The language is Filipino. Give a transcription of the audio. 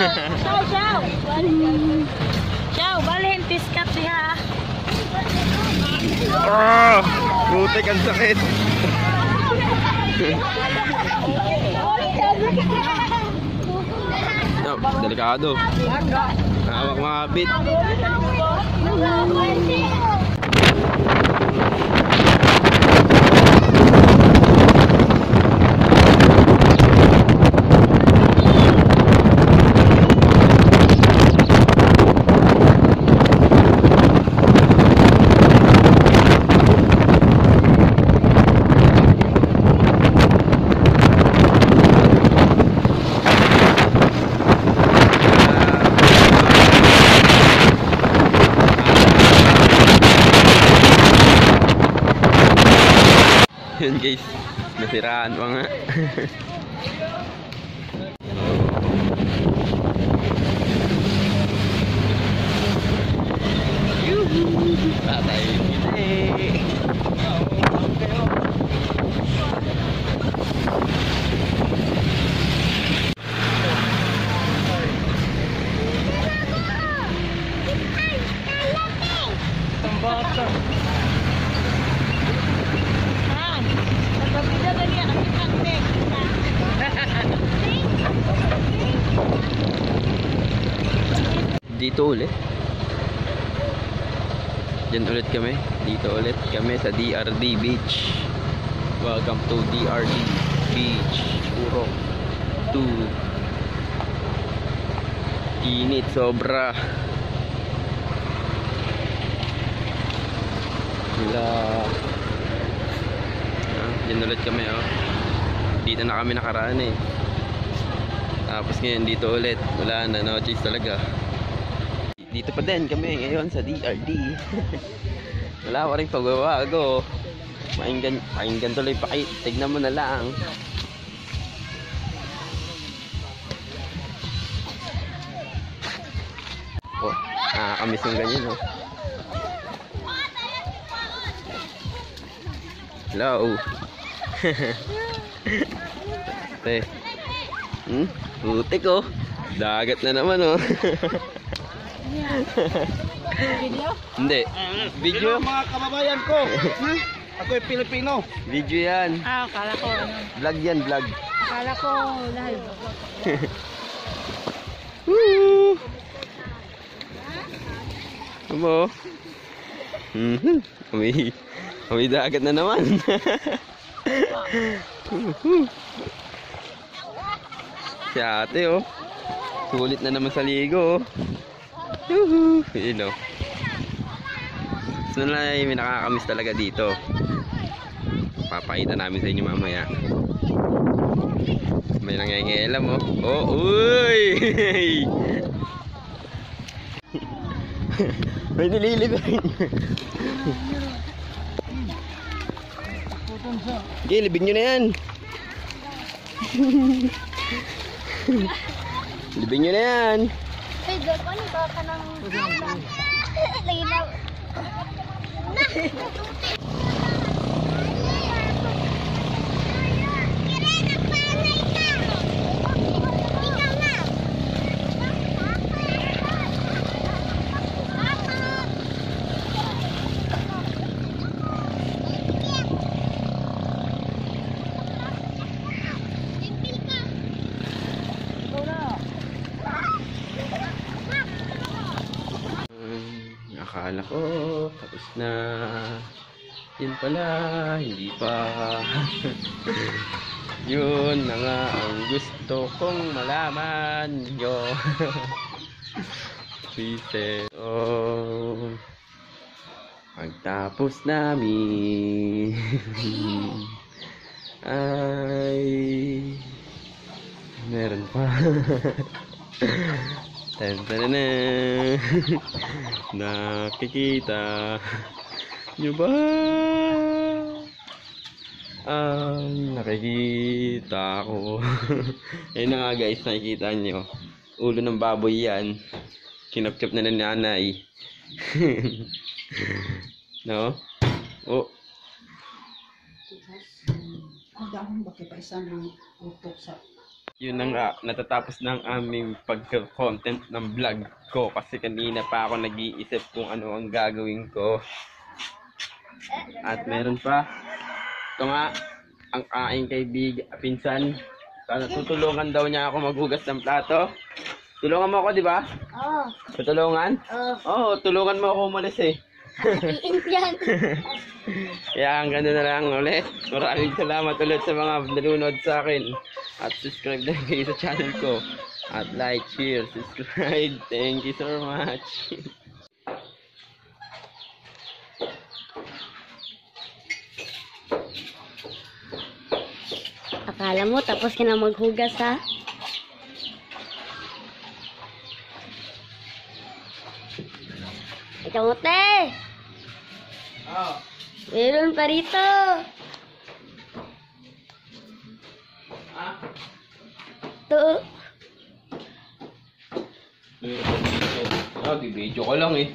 Ciao, ciao. Ciao, balhin piskat diha. Ah! Putik, ang sakit. No, delikado. Hawak mga bit. Yun guys, nasiraan pa nga. Tatay ang bata. Dito ulit. Diyan ulit kami. Dito ulit kami sa DRD Beach. Welcome to DRD Beach. Puro 2. Init sobra. Wala. Diyan ulit kami oh. Dito na kami nakaraan eh. Tapos ngayon dito ulit. Wala na, no choice talaga. Dito pa din kami ngayon sa DRD. Wala pa rin pagbabago. Pakinggan tuloy pa kayo. Tignan mo na lang. Oh, nakakamiss yung ganyan oh. Hello. Te. Putik oh. Dagat na naman oh. Video? Hindi. Video mga kababayan ko. Ako'y Pilipino. Video yan. Akala ko ano. Vlog yan, vlog. Akala ko live. Woo! Amo. May dagat na naman. Si ate oh. Sulit na naman sa ligo oh. Yuhu! Yun o. So na may nakakamiss talaga dito. Papakita namin sa inyo mamaya. May nangyayang oh. Oh, uy! May nililibing. Okay, libing nyo na yan. Libing nyo na yan. Hey, ano ba ka ng... Lagi na... Akala ko tapos na. Yun pala, hindi pa. Yun na nga ang gusto kong malaman nyo. Pieces. Oh, pagtapos namin ay meron pa. Tantanana. Nakikita nyo ba ang nakikita ko? Ayun na nga guys, nakikita nyo ulo ng baboy yan, kinapchap na ng nanay. No? Oh, Ang dahon ba kaya pa isang utok sa Yun na nga, natatapos na ang aming pagka-content ng vlog ko kasi kanina pa ako nag-iisip kung ano ang gagawin ko. At meron pa, ito nga, ang aking pinsan. Sana tutulungan daw niya ako maghugas ng plato. Tulungan mo ako, di ba? Oo. Tutulungan? Oo, tulungan mo ako umalis eh. Iinit yan. Kaya hanggang doon na lang ulit. Maraming salamat ulit sa mga nanonood sa akin. At subscribe na kayo sa channel ko. At like, share, subscribe. Thank you so much. Akala mo tapos ka na maghugas ha? Kamote! Oh. Meron pa rito! Ah? Ito. Oh, di video ko lang eh.